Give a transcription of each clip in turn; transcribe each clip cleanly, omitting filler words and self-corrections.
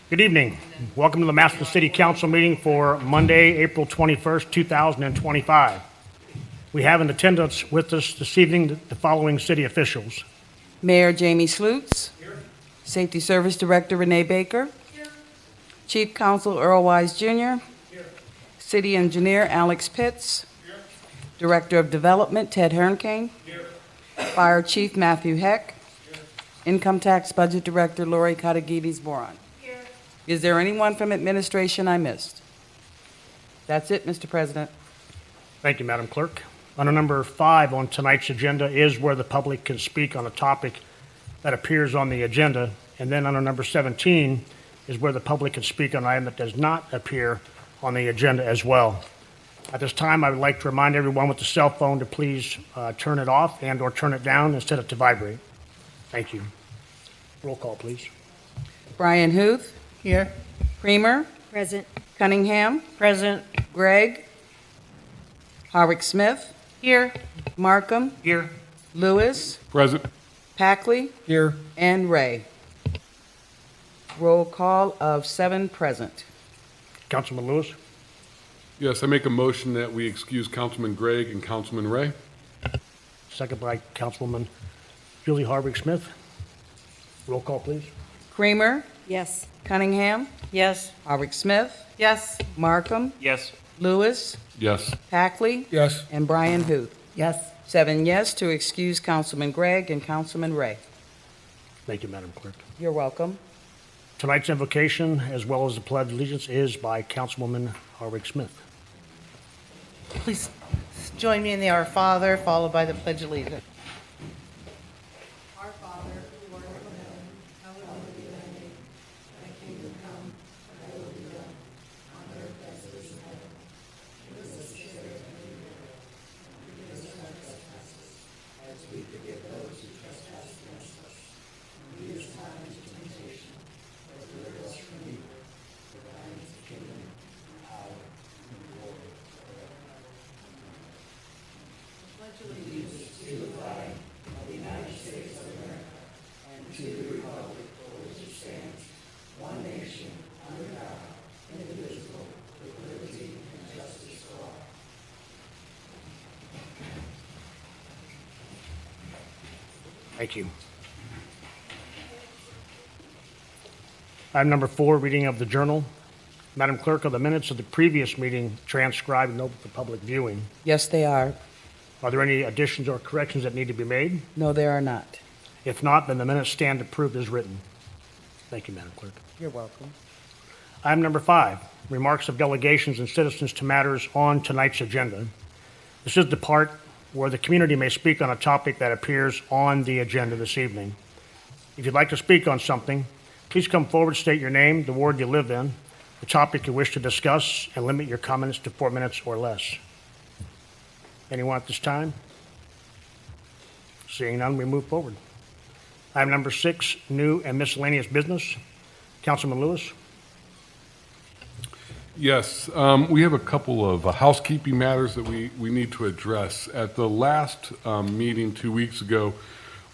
Good evening. Welcome to the Massillon City Council meeting for Monday, April 21st, 2025. We have in attendance with us this evening the following city officials. Mayor Jamie Slutes. Here. Safety Service Director Renee Baker. Here. Chief Counsel Earl Wise Jr. Here. City Engineer Alex Pitts. Here. Director of Development Ted Hernkane. Here. Fire Chief Matthew Heck. Here. Income Tax Budget Director Lori Katagides-Boron. Here. Is there anyone from administration I missed? That's it, Mr. President. Thank you, Madam Clerk. Under number 5 on tonight's agenda is where the public can speak on a topic that appears on the agenda. And then under number 17 is where the public can speak on an item that does not appear on the agenda as well. At this time, I would like to remind everyone with the cell phone to please turn it off and or turn it down instead of to vibrate. Thank you. Roll call, please. Brian Huth. Here. Creamer. Present. Cunningham. Present. Gregg. Harwick Smith. Here. Markham. Here. Lewis. Present. Packley. Here. And Ray. Roll call of 7 present. Councilman Lewis. Yes, I make a motion that we excuse Councilman Gregg and Councilman Ray. Second by Councilwoman Julie Harwick Smith. Roll call, please. Creamer. Yes. Cunningham. Yes. Harwick Smith. Yes. Markham. Yes. Lewis. Yes. Packley. Yes. And Brian Huth. Yes. 7 yes to excuse Councilman Gregg and Councilman Ray. Thank you, Madam Clerk. You're welcome. Tonight's invocation, as well as the Pledge of Allegiance, is by Councilwoman Harwick Smith. Please join me in the Our Father, followed by the Pledge of Allegiance. Our Father, who art in heaven, hallowed be thy name. Thy kingdom come, thy will be done, on earth as it is in heaven. Give us this day our daily bread. Forgive us our trespasses, as we forgive those who trespass against us. And lead us not into temptation, but deliver us from evil. For thine is the kingdom, power, and glory forever. Pledge allegiance to the flag of the United States of America and to the republic for which it stands, one nation, under God, indivisible, with liberty and justice for all. Thank you. Item number 4, reading of the journal. Madam Clerk, are the minutes of the previous meeting transcribed and open for public viewing? Yes, they are. Are there any additions or corrections that need to be made? No, there are not. If not, then the minutes stand approved as written. Thank you, Madam Clerk. You're welcome. Item number 5, remarks of delegations and citizens to matters on tonight's agenda. This is the part where the community may speak on a topic that appears on the agenda this evening. If you'd like to speak on something, please come forward, state your name, the ward you live in, the topic you wish to discuss, and limit your comments to 4 minutes or less. Anyone at this time? Seeing none, we move forward. Item number 6, new and miscellaneous business. Councilman Lewis. Yes, we have a couple of housekeeping matters that we need to address. At the last meeting 2 weeks ago,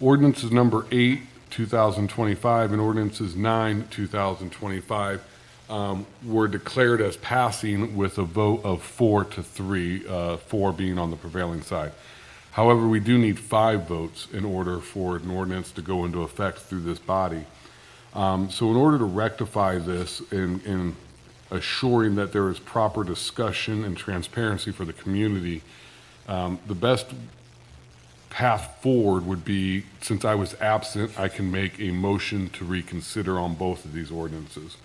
ordinances number 8, 2025, and ordinances 9, 2025 were declared as passing with a vote of 4-3, 4 being on the prevailing side. However, we do need 5 votes in order for an ordinance to go into effect through this body. So in order to rectify this in assuring that there is proper discussion and transparency for the community, the best path forward would be, since I was absent, I can make a motion to reconsider on both of these ordinances.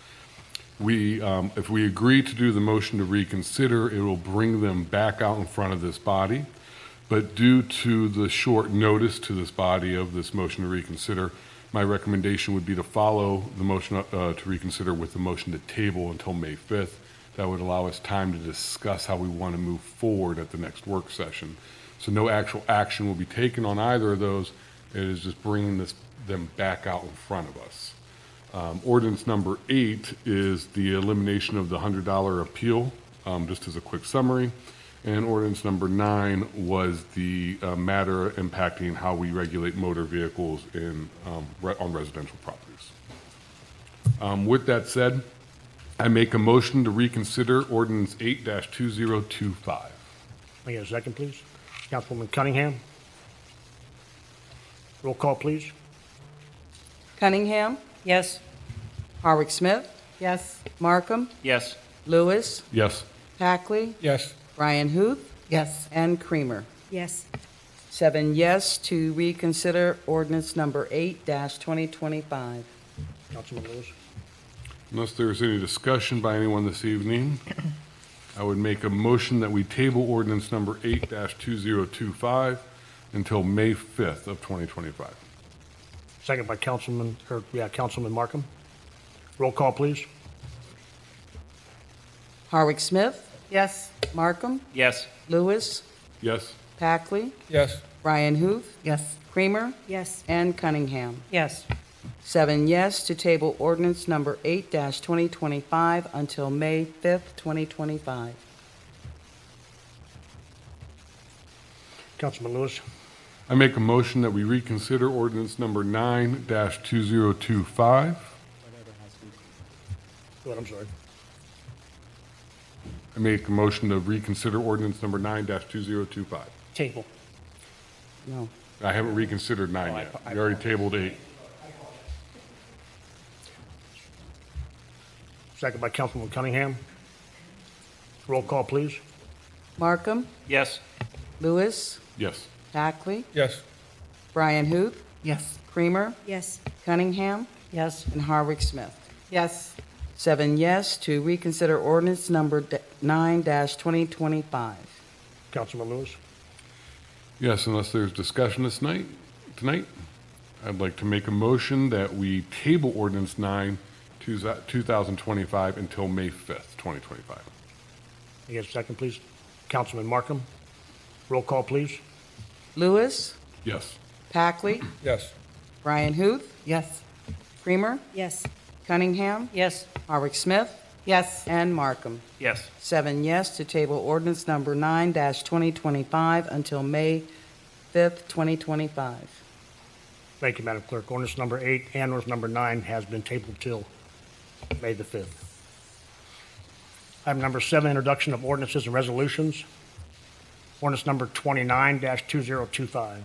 If we agree to do the motion to reconsider, it will bring them back out in front of this body. But due to the short notice to this body of this motion to reconsider, my recommendation would be to follow the motion to reconsider with the motion to table until May 5th. That would allow us time to discuss how we want to move forward at the next work session. So no actual action will be taken on either of those. It is just bringing them back out in front of us. Ordinance number 8 is the elimination of the $100 appeal, just as a quick summary. And ordinance number 9 was the matter impacting how we regulate motor vehicles on residential properties. With that said, I make a motion to reconsider ordinance 8-2025. Can I get a second, please? Councilwoman Cunningham? Roll call, please. Cunningham, Yes. Harwick Smith, Yes. Markham, Yes. Lewis, Yes. Packley, Yes. Brian Huth, Yes. and Creamer. yes, 7 yes to reconsider ordinance number 8-2025. Councilman Lewis? Unless there's any discussion by anyone this evening, I would make a motion that we table ordinance number 8-2025 until May 5th of 2025. Second by Councilman Markham. Roll call, please. Harwick Smith, Yes. Markham, Yes. Lewis, Yes? Packley, Yes. Brian Huth, Yes. Creamer, yes, and Cunningham. Yes. 7 yes to table ordinance number 8-2025 until May 5th, 2025. Councilman Lewis? I make a motion that we reconsider ordinance number 9-2025. Go ahead, I'm sorry. I make a motion to reconsider ordinance number 9-2025. Table. No. I haven't reconsidered 9 yet. We already tabled 8. Second by Councilman Cunningham. Roll call, please. Markham, Yes. Lewis, Yes. Packley, Yes. Brian Huth, Yes. Creamer, yes, Cunningham, Yes. and Harwick Smith. Yes. 7 yes to reconsider ordinance number 9-2025. Councilman Lewis? Yes, unless there's discussion tonight, I'd like to make a motion that we table ordinance 9-2025 until May 5th, 2025. Can I get a second, please? Councilman Markham? Roll call, please. Lewis, Yes. Packley, Yes. Brian Huth, Yes. Creamer, yes, Cunningham, Yes. Harwick Smith, Yes. and Markham. Yes. 7 yes to table ordinance number 9-2025 until May 5th, 2025. Thank you, Madam Clerk. Ordinance number 8 and ordinance number 9 has been tabled till May the 5th. Item number 7, introduction of ordinances and resolutions. Ordinance number 29-2025.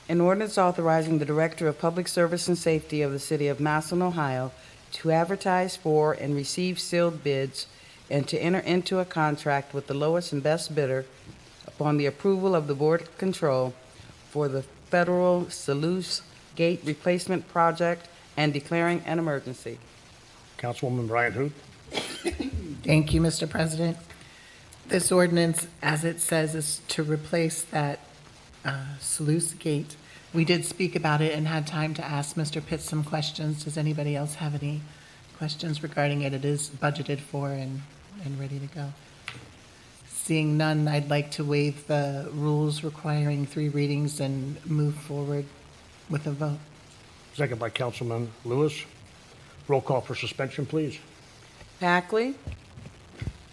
An ordinance authorizing the Director of Public Service and Safety of the City of Massillon, Ohio, to advertise for and receive sealed bids and to enter into a contract with the lowest and best bidder upon the approval of the Board of Control for the federal Sluice Gate Replacement Project and declaring an emergency. Councilwoman Brian Hoot. Thank you, Mr. President. This ordinance, as it says, is to replace that sluice gate. We did speak about it and had time to ask Mr. Pitts some questions. Does anybody else have any questions regarding it? It is budgeted for and ready to go. Seeing none, I'd like to waive the rules requiring 3 readings and move forward with a vote. Second by Councilman Lewis. Roll call for suspension, please. Packley,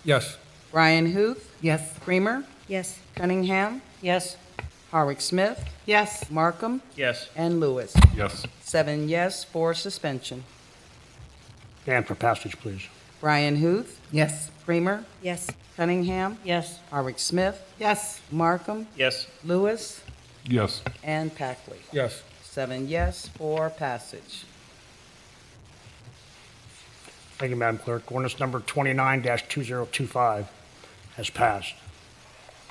Yes. Brian Huth, Yes. Creamer, yes, Cunningham, Yes. Harwick Smith, Yes. Markham, Yes. and Lewis. Yes. 7 yes for suspension. And for passage, please. Brian Huth, Yes. Creamer, yes, Cunningham, Yes. Harwick Smith, Yes. Markham, Yes. Lewis, Yes. and Packley. Yes. 7 yes for passage. Thank you, Madam Clerk. Ordinance number 29-2025 has passed.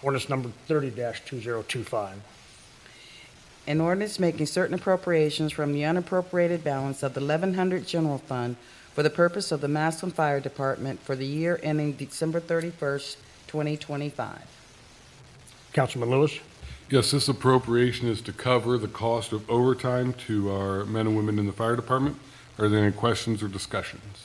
Ordinance number 30-2025. An ordinance making certain appropriations from the unappropriated balance of the 1100 General Fund for the purpose of the Massillon Fire Department for the year ending December 31st, 2025. Councilman Lewis. Yes, this appropriation is to cover the cost of overtime to our men and women in the fire department. Are there any questions or discussions?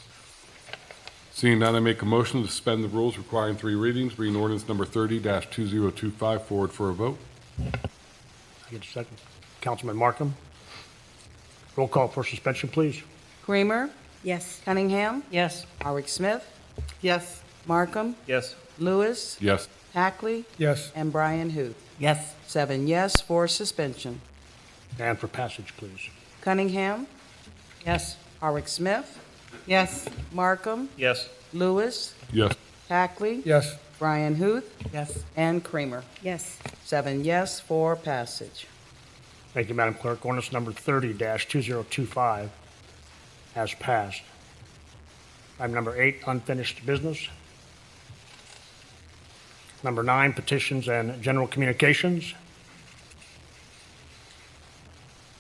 Seeing none, I make a motion to suspend the rules requiring 3 readings, bring ordinance number 30-2025 forward for a vote. I get a second. Councilman Markham. Roll call for suspension, please. Creamer, yes, Cunningham, Yes. Harwick Smith, Yes. Markham, Yes. Lewis, Yes. Packley, Yes. and Brian Huth. Yes. 7 yes for suspension. And for passage, please. Cunningham, Yes. Harwick Smith, Yes. Markham, Yes. Lewis, Yes. Hackley, Yes. Brian Huth, Yes. and Creamer. Yes. 7 yes for passage. Thank you, Madam Clerk. Ordinance number 30-2025 has passed. Item number 8, unfinished business. Number 9, petitions and general communications.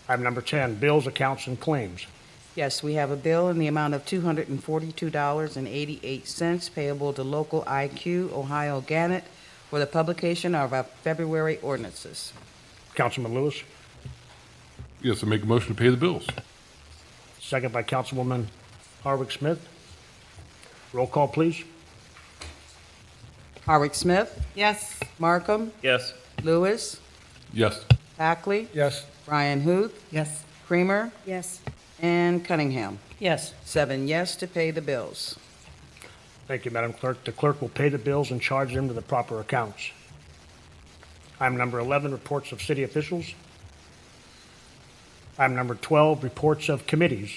Item number 10, bills, accounts, and claims. Yes, we have a bill in the amount of $242.88 payable to Local IQ Ohio Gannett for the publication of our February ordinances. Councilman Lewis, Yes, I make a motion to pay the bills. second by Councilwoman Harwick Smith. Roll call, please. Harwick Smith, Yes. Markham, Yes. Lewis, Yes. Hackley, Yes. Brian Huth, Yes. Creamer, Yes. and Cunningham. Yes. 7 yes to pay the bills. Thank you, Madam Clerk. The clerk will pay the bills and charge them to the proper accounts. Item number 11, reports of city officials. Item number 12, reports of committees.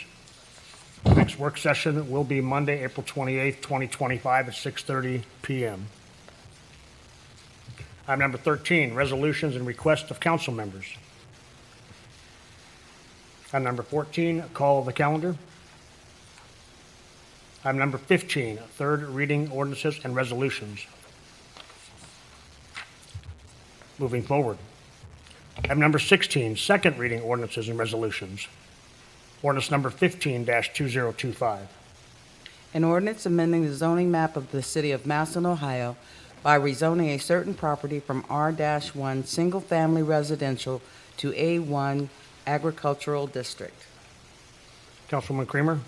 Next work session will be Monday, April 28th, 2025 at 6:30 PM. Item number 13, resolutions and requests of council members. Item number 14, call of the calendar. Item number 15, third reading ordinances and resolutions. Moving forward. Item number 16, second reading ordinances and resolutions. Ordinance number 15-2025. An ordinance amending the zoning map of the city of Massillon, Ohio by rezoning a certain property from R-1 Single Family Residential to A1 Agricultural District. Councilwoman Creamer?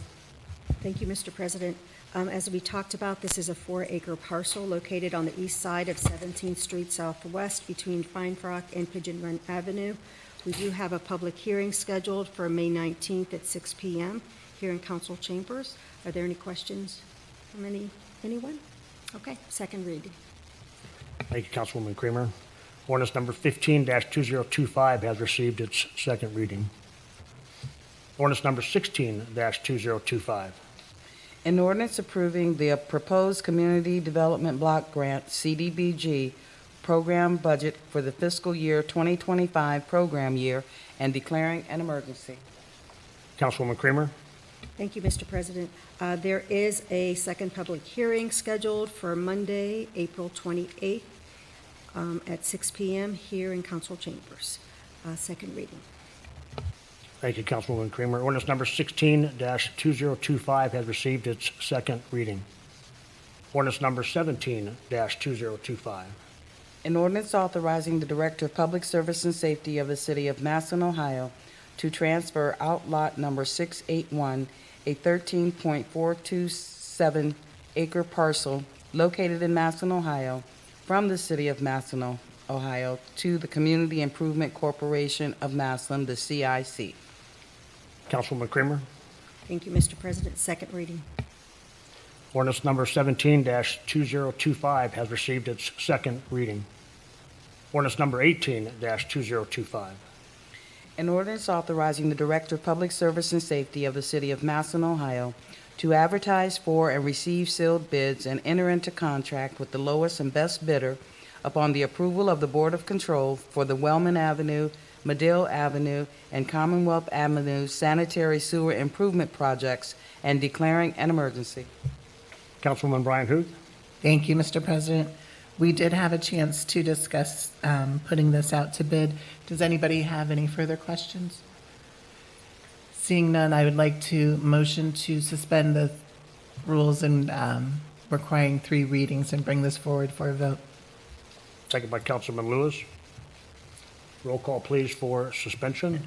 Thank you, Mr. President. As we talked about, this is a 4-acre parcel located on the east side of 17th Street Southwest between Fine Frock and Pigeon Run Avenue. We do have a public hearing scheduled for May 19th at 6 p.m. here in council chambers. Are there any questions from anyone? Okay, second reading. Thank you, Councilwoman Creamer. Ordinance number 15-2025 has received its second reading. Ordinance number 16-2025. An ordinance approving the proposed Community Development Block Grant, CDBG, program budget for the fiscal year 2025 program year and declaring an emergency. Councilwoman Creamer? Thank you, Mr. President. There is a second public hearing scheduled for Monday, April 28th at 6 p.m. here in council chambers. Second reading. Thank you, Councilwoman Creamer. Ordinance number 16-2025 has received its second reading. Ordinance number 17-2025. An ordinance authorizing the Director of Public Service and Safety of the City of Massillon, Ohio, to transfer outlot number 681, a 13.427 acre parcel located in Massillon, Ohio, from the City of Massillon, Ohio, to the Community Improvement Corporation of Massillon, the CIC. Councilwoman Creamer? Thank you, Mr. President. Second reading. Ordinance number 17-2025 has received its second reading. Ordinance number 18-2025. An ordinance authorizing the Director of Public Service and Safety of the City of Massillon, Ohio, to advertise for and receive sealed bids and enter into contract with the lowest and best bidder upon the approval of the Board of Control for the Wellman Avenue, Medill Avenue, and Commonwealth Avenue sanitary sewer improvement projects and declaring an emergency. Councilwoman Brian Huth? Thank you, Mr. President. We did have a chance to discuss putting this out to bid. Does anybody have any further questions? Seeing none, I would like to motion to suspend the rules and requiring 3 readings and bring this forward for a vote. Second by Councilman Lewis. Roll call, please, for suspension.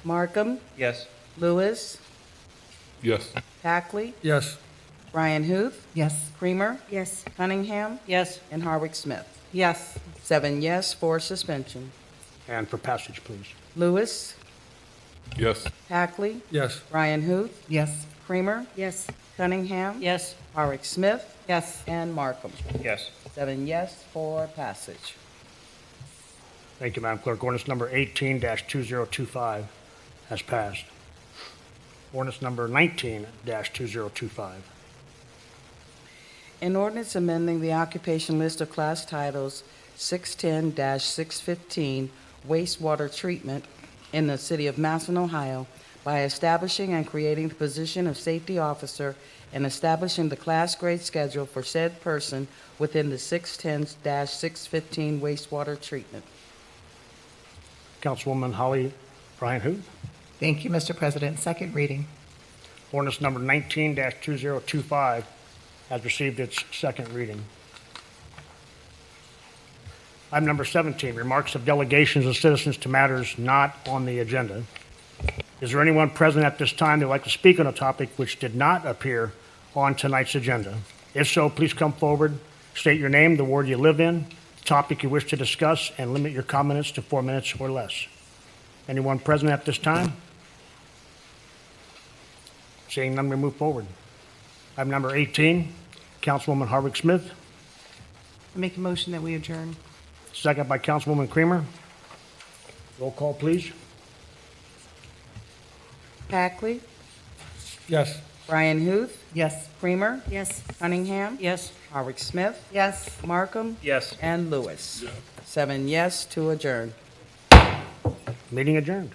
Markham, Yes. Lewis, Yes. Hackley, Yes. Brian Huth, Yes. Creamer, Yes. Cunningham, Yes. and Harwick Smith. Yes. 7 yes for suspension. And for passage, please. Lewis, Yes. Hackley, Yes. Brian Huth, Yes. Creamer, Yes. Cunningham, Yes. Harwick Smith, Yes. and Markham. Yes. 7 yes for passage. Thank you, Madam Clerk. Ordinance number 18-2025 has passed. Ordinance number 19-2025. An ordinance amending the occupation list of class titles 610-615 wastewater treatment in the city of Massillon, Ohio, by establishing and creating the position of safety officer and establishing the class grade schedule for said person within the 610-615 wastewater treatment. Councilwoman Holly Brian Hoot. Thank you, Mr. President. Second reading. Ordinance number 19-2025 has received its second reading. Item number 17, remarks of delegations of citizens to matters not on the agenda. Is there anyone present at this time that would like to speak on a topic which did not appear on tonight's agenda? If so, please come forward, state your name, the ward you live in, the topic you wish to discuss, and limit your comments to 4 minutes or less. Anyone present at this time? Seeing none, we move forward. Item number 18, Councilwoman Harvick Smith, I make a motion that we adjourn. second by Councilwoman Creamer. Roll call, please. Packley, Yes. Brian Huth, Yes. Creamer, Yes. Cunningham, Yes. Howard Smith, Yes. Markham, Yes. and Lewis. 7 yes to adjourn. Meeting adjourned.